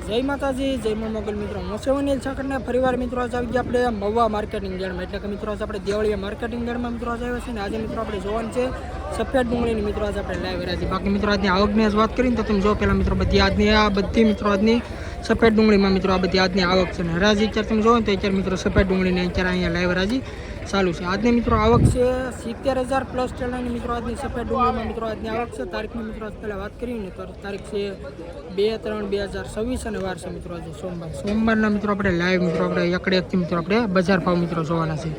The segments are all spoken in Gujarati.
જય માતાજી, જય મા મોગલ મિત્રો. હું છું અનિલ ઠાકરને ફરીવાર મિત્રો આજે આવી ગયા આપણે મહુવા માર્કેટિંગ યાર્ડમાં. એટલે કે મિત્રો આજે આપણે દેવળિયા માર્કેટિંગ યાર્ડમાં મિત્રો આજે આવ્યા છે ને આજે મિત્રો આપણે જોવાનું છે સફેદ ડુંગળીની મિત્રો આજે આપણે લાઈવ રહ્યા છીએ. બાકી મિત્રો આજની આવકની વાત કરીને તો તમે જો પહેલાં મિત્રો બધી મિત્રો આજની સફેદ ડુંગળીમાં મિત્રો આ બધી આજની આવક છે ને હરાજી અત્યારે તમે જોવો ને તો અત્યારે મિત્રો સફેદ ડુંગળીને અત્યારે અહીંયા લાઈવ હરાજી ચાલુ છે. આજની મિત્રો આવક છે 70,000 પ્લસ ટેલાની મિત્રો આજની સફેદ ડુંગળીમાં મિત્રો આજની આવક છે. તારીખની મિત્રો પહેલાં વાત કરીએ ને તો તારીખ છે 2/3/2026 અને વાર છે મિત્રો આજે સોમવારના મિત્રો આપણે લાઈવ મિત્રો આપણે એકડેકથી મિત્રો આપણે બજાર ભાવ મિત્રો જોવાના છે.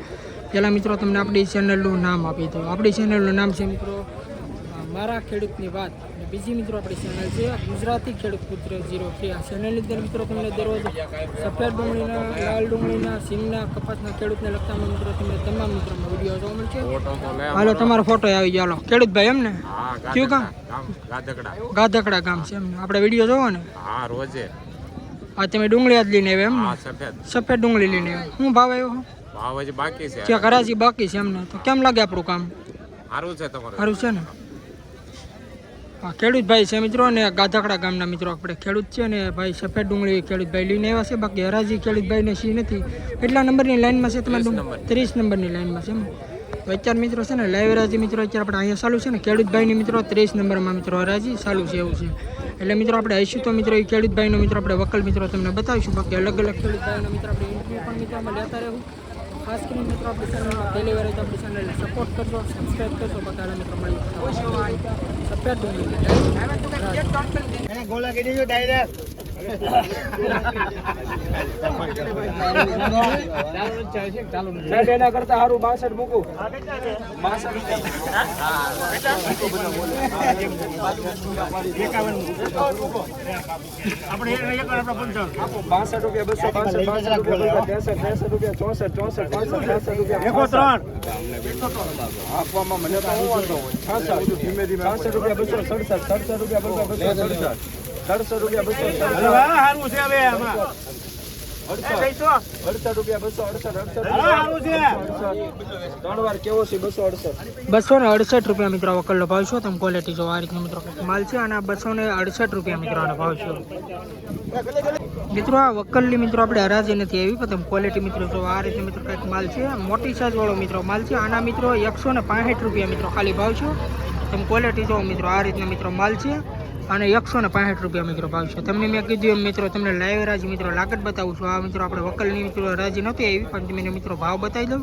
પહેલાં મિત્રો તમને આપણી ચેનલનું નામ આપી દો. આપણી ચેનલનું નામ છે મિત્રો મારા ખેડૂતની વાત. બીજી મિત્રો આપણી ચેનલ છે ગુજરાતી ખેડૂત પુત્ર 0K. આ ચેનલની અંદર મિત્રો તમને દરરોજ સફેદ ડુંગળીના, લાલ ડુંગળીના, સિંગના, કપાસના ખેડૂતને લગતા મિત્રો તમને તમામ મિત્રોમાં વિડીયો જોવા મળશે. હાલો તમારો ફોટો આવી ગયો. હાલો ખેડૂતભાઈ એમ ને કયું ગામ? ગાધકડા ગામ છે એમને આપણે વિડીયો જોવો ને? હા રોજે. આ તમે ડુંગળી આજ લઈને આવ્યા એમ? સફેદ ડુંગળી લઈને આવ્યા. શું ભાવ આવ્યો? ભાવ હજી બાકી છે. ત્યાં કરાચી બાકી છે એમને? તો કેમ લાગે આપણું કામ? સારું છે તમારું? સારું છે ને. હા ખેડૂતભાઈ છે મિત્રો ને ગાધકડા ગામના મિત્રો આપણે ખેડૂત છે ને ભાઈ સફેદ ડુંગળી ખેડૂતભાઈ લઈને આવ્યા છે. બાકી હરાજી ખેડૂતભાઈને સી નથી. કેટલા નંબરની લાઈનમાં છે તમારે? 30 નંબરની લાઈનમાં છે એમ. તો અત્યારે મિત્રો છે ને લાઈવ હરાજી મિત્રો અત્યારે આપણે અહીંયા ચાલુ છે ને ખેડૂતભાઈની મિત્રો 30 નંબરમાં મિત્રો હરાજી ચાલુ છે એવું છે. એટલે મિત્રો આપણે આવીશું તો મિત્રો એ ખેડૂતભાઈનો મિત્રો આપણે વકલ મિત્રો તમને બતાવીશું. બાકી અલગ અલગ ખેડૂતભાઈનો મિત્રો આપણે ઇન્ટરવ્યૂ પણ મિત્રો અમે લેતા રહેવું. ખાસ કરીને મિત્રો આપણી ચેનલમાં પહેલી વાર આપણી ચેનલને સપોર્ટ કરજો, સબસ્ક્રાઈબ કરજો. બધા મિત્રો મળી સફેદ ડુંગળી ગોલા કરી દો ડાયરેક્ટ. એના કરતા સારું 62 મૂકું. આપવામાં મને તો ધીમે ધીમે 62 રૂપિયા 267 રૂપિયા 700 રૂપિયા 267 સારું છે હવે આમાં 68 રૂપિયા 268 સારું છે. 3 વાર કેવો છે? 268 રૂપિયા મિત્રો વકલનો ભાવ છો. તમે ક્વોલિટી જો આ રીતનો મિત્રો માલ છે અને 268 રૂપિયા મિત્રોનો ભાવ છો. મિત્રો આ વકલની મિત્રો આપણે હરાજી નથી આવી પણ તમે ક્વોલિટી મિત્રો જો આ રીતે મિત્રો કંઈક માલ છે. મોટી સાઈઝ વાળો મિત્રો માલ છે. આના મિત્રો 165 રૂપિયા મિત્રો ખાલી ભાવ છો. તમે ક્વોલિટી જો મિત્રો આ રીતના મિત્રો માલ છે અને 165 રૂપિયા મિત્રો ભાવ છે. તમને મેં કીધું એમ મિત્રો તમને લાઈવ હરાજી મિત્રો લાગત બતાવું છું. આ મિત્રો આપણે વકલની મિત્રો હરાજી નહોતી આવી પણ તમને મિત્રો ભાવ બતાવી દઉં.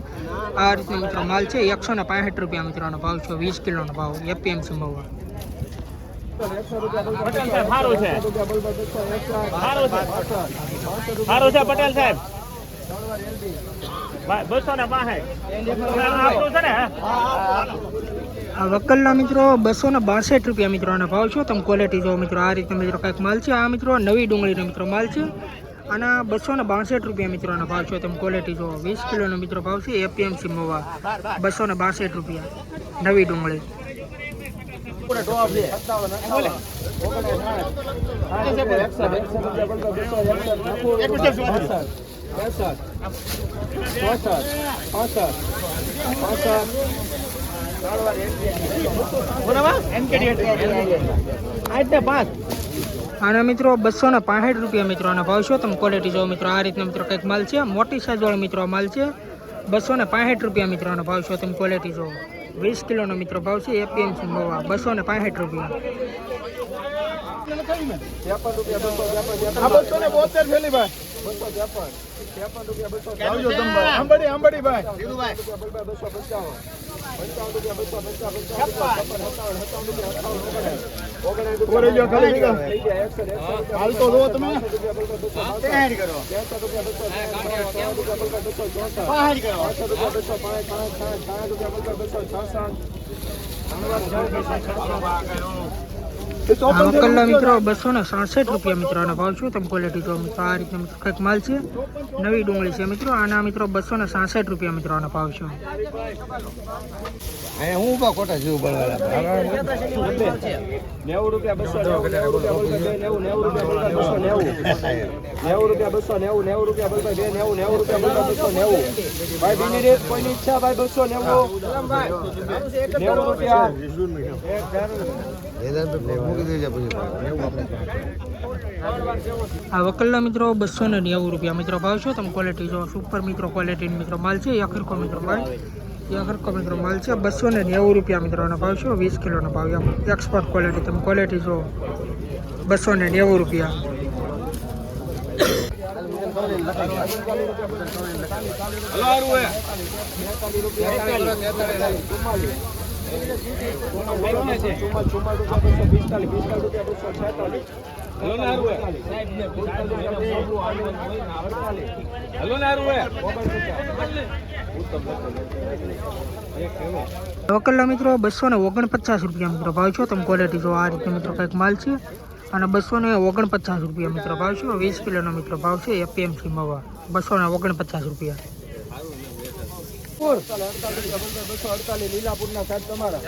આ રીતનો મિત્રો માલ છે 165 રૂપિયા મિત્રોનો ભાવ છે. 20 કિલોનો ભાવ એપીએમસી મહુવા. પટેલ સાહેબ આ વકલના મિત્રો 262 રૂપિયા મિત્રોના ભાવ છો. તમે ક્વોલિટી જો મિત્રો આ રીતે મિત્રો કંઈક માલ છે. આ મિત્રો નવી ડુંગળીનો મિત્રો માલ છે. આના 262 રૂપિયા મિત્રોના ભાવ છો. તમે ક્વોલિટી જો 20 કિલોનો મિત્રો ભાવ છે. એપીએમસી મહુવા 262 રૂપિયા નવી ડુંગળી. આના મિત્રો 265 રૂપિયા મિત્રો આના ભાવ છો. તમે ક્વોલિટી જો મિત્રો આ રીતના મિત્રો કંઈક માલ છે. મોટી સાઈઝ વાળો મિત્રો માલ છે. 265 રૂપિયા મિત્રો આનો ભાવ છો. તમે ક્વોલિટી જો 20 કિલોનો મિત્રો ભાવ છે. એપીએમસી મહુવા 265 રૂપિયા. વકલના મિત્રો 267 રૂપિયા મિત્રોનો ભાવ છું. તમે ક્વોલિટી જો મિત્રો આ રીતના મિત્રો કંઈક માલ છે. નવી ડુંગળી છે મિત્રો. આના મિત્રો 267 રૂપિયા મિત્રોનો ભાવ છે. હું ઉભા ખોટા જીવ બળવાળા 90 રૂપિયા 290 રૂપિયા 290 ભાઈ બીની રેટ કોઈની ઈચ્છા ભાઈ 290 રૂપિયા મૂકી દેજે પછી આ વકલના મિત્રો 290 રૂપિયા મિત્રો ભાવ છે. તમે ક્વોલિટી જો સુપર મિત્રો ક્વોલિટી મિત્રો માલ છે. યખરકો મિત્રો માલ છે 290 રૂપિયા મિત્રો નો ભાવ છે. 20 કિલોનો ભાવ એમ એક્સપોર્ટ ક્વોલિટી. તમે ક્વોલિટી જો 290 રૂપિયા. વકલના મિત્રો 249 રૂપિયા મિત્રો ભાવ છે. તમે ક્વોલિટી જો આ રીતે મિત્રો કંઈક માલ છે અને 249 રૂપિયા મિત્રો ભાવ છે. 20 કિલોનો મિત્રો ભાવ છે. એપીએમસી મવા 249 રૂપિયા. લીલાપુર ના સાહેબ તમારા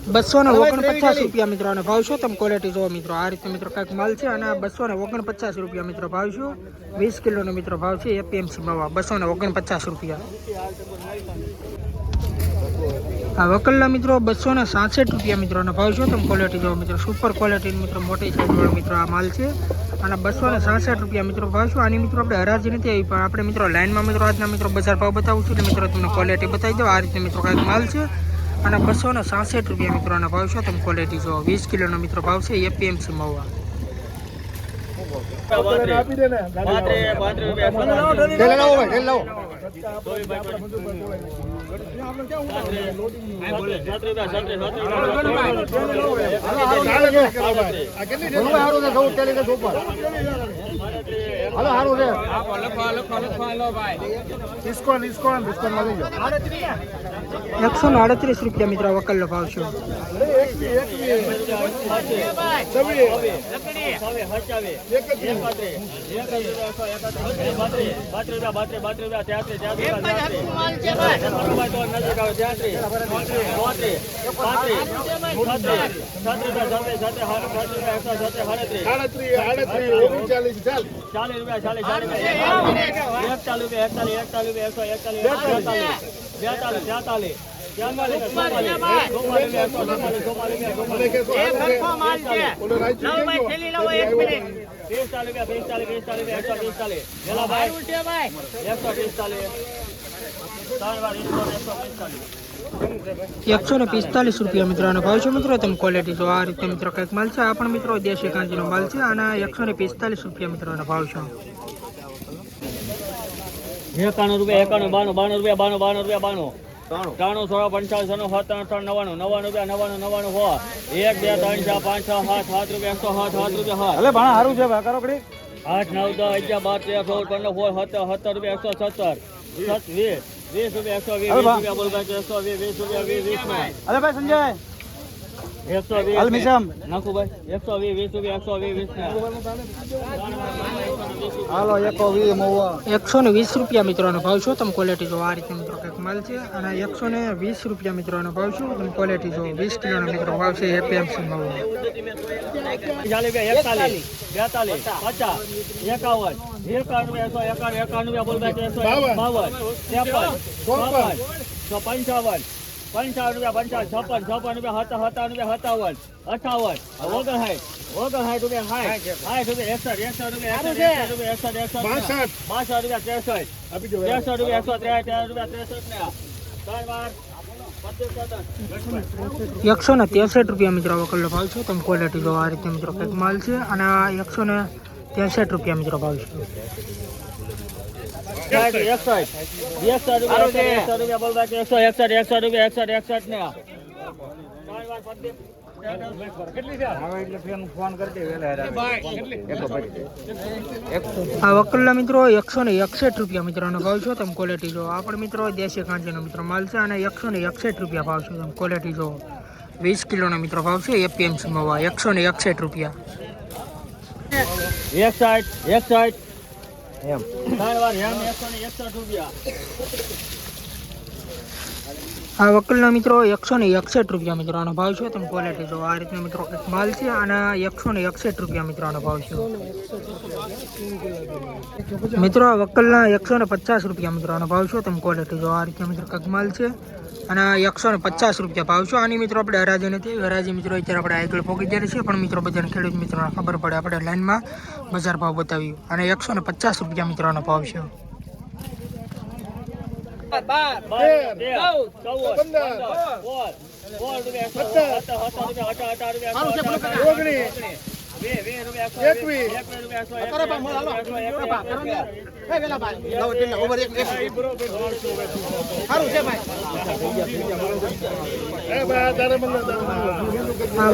249 રૂપિયા મિત્રો અને ભાવ છો. તમે ક્વોલિટી જોવો મિત્રો આ રીતે મિત્રો કાંઈક માલ છે અને 249 રૂપિયા મિત્રો ભાવ છો. 20 કિલોનો મિત્રો ભાવ છે. એપીએમસી મવા 249 રૂપિયા. આ વકલના મિત્રો 266 રૂપિયા મિત્રો અને ભાવ છો. તમે ક્વોલિટી જોવો મિત્રો સુપર ક્વોલિટી મિત્રો મોટી સાઈઝવાળો મિત્રો આ માલ છે અને 266 રૂપિયા મિત્રો ભાવ છો. આની મિત્રો આપણે હરાજી નથી આવી પણ આપણે મિત્રો લાઈનમાં મિત્રો આજના મિત્રો બજાર ભાવ બતાવું છું એટલે મિત્રો તમને ક્વોલિટી બતાવી દો. આ રીતે મિત્રો કાંઈક માલ છે અને 266 રૂપિયા મિત્રોના ભાવ છે. તમે ક્વોલિટી જો 20 કિલોનો મિત્રો ભાવ છે. એપીએમસી મવા ₹138 રૂપિયા મિત્રો વકલનો ભાવ છે. ₹145 રૂપિયા મિત્રોનો ભાવ છે. મિત્રો તમે ક્વોલિટી જો આ રીતે મિત્રો કંઈક માલ છે. આ પણ મિત્રો દેશી કાંજીનો માલ છે અને 145 રૂપિયા મિત્રોનો ભાવ છે. 91 રૂપિયા 91 92 રૂપિયા 92 રૂપિયા 93 16 55 57 99 99 રૂપિયા 1 2 3 4 5 6 7 રૂપિયા 107 રૂપિયા અલે ભાણા હારું છે ભાઈ કરો કડી 8 9 10 11 12 13 14 15 17 રૂપિયા 117 20 રૂપિયા 120 બોલ ભાઈ 120 રૂપિયા 20 અલે ભાઈ સંજય 120 અલમિશમ નાખો ભાઈ 120 રૂપિયા 120 હાલો 120 મોવા 120 રૂપિયા મિત્રોનો ભાવ છો. તમે ક્વોલિટી જો આ રીતે મિત્રો કંઈક માલ છે અને 120 રૂપિયા મિત્રોનો ભાવ છો. તમે ક્વોલિટી જો 20 કિલોનો મિત્રો ભાવ છે. એપીએમસી મવા 41 42 50 51 બોલ ભાઈ 55 55 રૂપિયા 56 રૂપિયા 57 58 રૂપિયા 60 રૂપિયા 163 રૂપિયા મિત્રો વકલનો ભાવ છે. તમે ક્વોલિટી જો આ રીતે મિત્રો કંઈક માલ છે અને 163 રૂપિયા મિત્રો ભાવ છે. 161 આ વકલના મિત્રો 161 રૂપિયા મિત્રોનો ભાવ છે. તમે ક્વોલિટી જો આ પણ મિત્રો દેશી કાંજીનો મિત્રો માલ છે અને 161 રૂપિયા ભાવ છે. તમે ક્વોલિટી જો 20 કિલોનો મિત્રો ભાવ છે. એપીએમસી મવા 161 રૂપિયા. 61 એમ ત્રણ વાર હેમ 161 રૂપિયા. આ વકલના મિત્રો 161 રૂપિયા મિત્રો આનો ભાવ છે. તમે ક્વોલિટી જો આ રીતનો મિત્રો કંઈક માલ છે અને 161 રૂપિયા મિત્રો આનો ભાવ છે. મિત્રો આ વકલના 150 રૂપિયા મિત્રો આનો ભાવ છે. તમે ક્વોલિટી જો આ રીતનો મિત્રો કંઈક માલ છે અને 150 રૂપિયા ભાવ છે. આની મિત્રો આપણે હરાજી નથી. હરાજી મિત્રો અત્યારે આપણે આગળ પહોંચી જાય છે, પણ મિત્રો બધાને ખેડૂત મિત્રોને ખબર પડે આપણે લાઈનમાં બજાર ભાવ બતાવ્યું અને 150 રૂપિયા મિત્રો આનો ભાવ છે. 21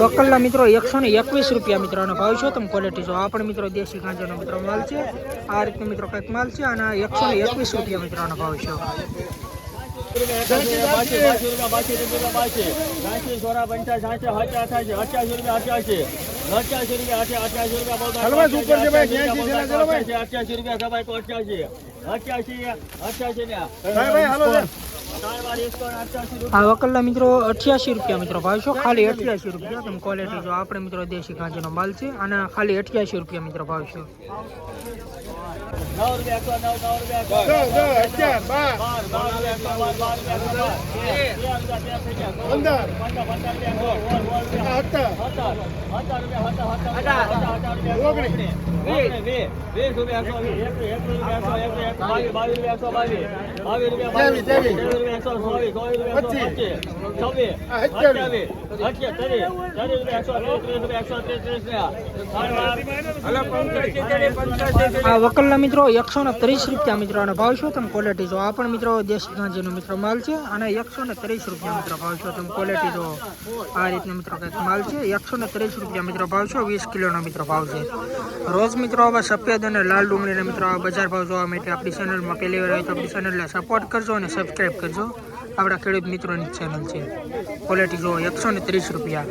વકલના મિત્રો 121 રૂપિયા મિત્રો આનો ભાવ છે. તમે ક્વોલિટી જો આ પણ મિત્રો દેશી ગાંજાનો મિત્રો માલ છે. આ રીતનો મિત્રો કંઈક માલ છે અને 121 રૂપિયા મિત્રો આનો ભાવ છે. 88 આ વકલના મિત્રો 88 રૂપિયા મિત્રો ભાવ છે. ખાલી 88 રૂપિયા. તમે ક્વોલિટી જો આપણે મિત્રો દેશી ગાંજાનો માલ છે અને ખાલી 88 રૂપિયા મિત્રો ભાવ છે. 9 આ વકલના મિત્રો 130 રૂપિયા મિત્રો આનો ભાવ છે. તમે ક્વોલિટી જો આ પણ મિત્રો દેશી ગાંજાનો મિત્રો માલ છે અને 130 રૂપિયા મિત્રો ભાવ છે. તમે ક્વોલિટી જો આ રીતનો મિત્રો કંઈક માલ છે. 130 રૂપિયા મિત્રો ભાવ છે. 20 કિલોનો મિત્રો ભાવ છે. રોજ મિત્રો આવા સફેદ અને લાલ ડુંગળીના મિત્રો આ બજાર ભાવ જોવા માટે આપણી ચેનલમાં પહેલી વાર હોય તો આપણી ચેનલને સપોર્ટ કરજો અને સબસ્ક્રાઈબ કરજો. આપણા ખેડૂત મિત્રોની ચેનલ છે. ક્વોલિટી જો 130 રૂપિયા.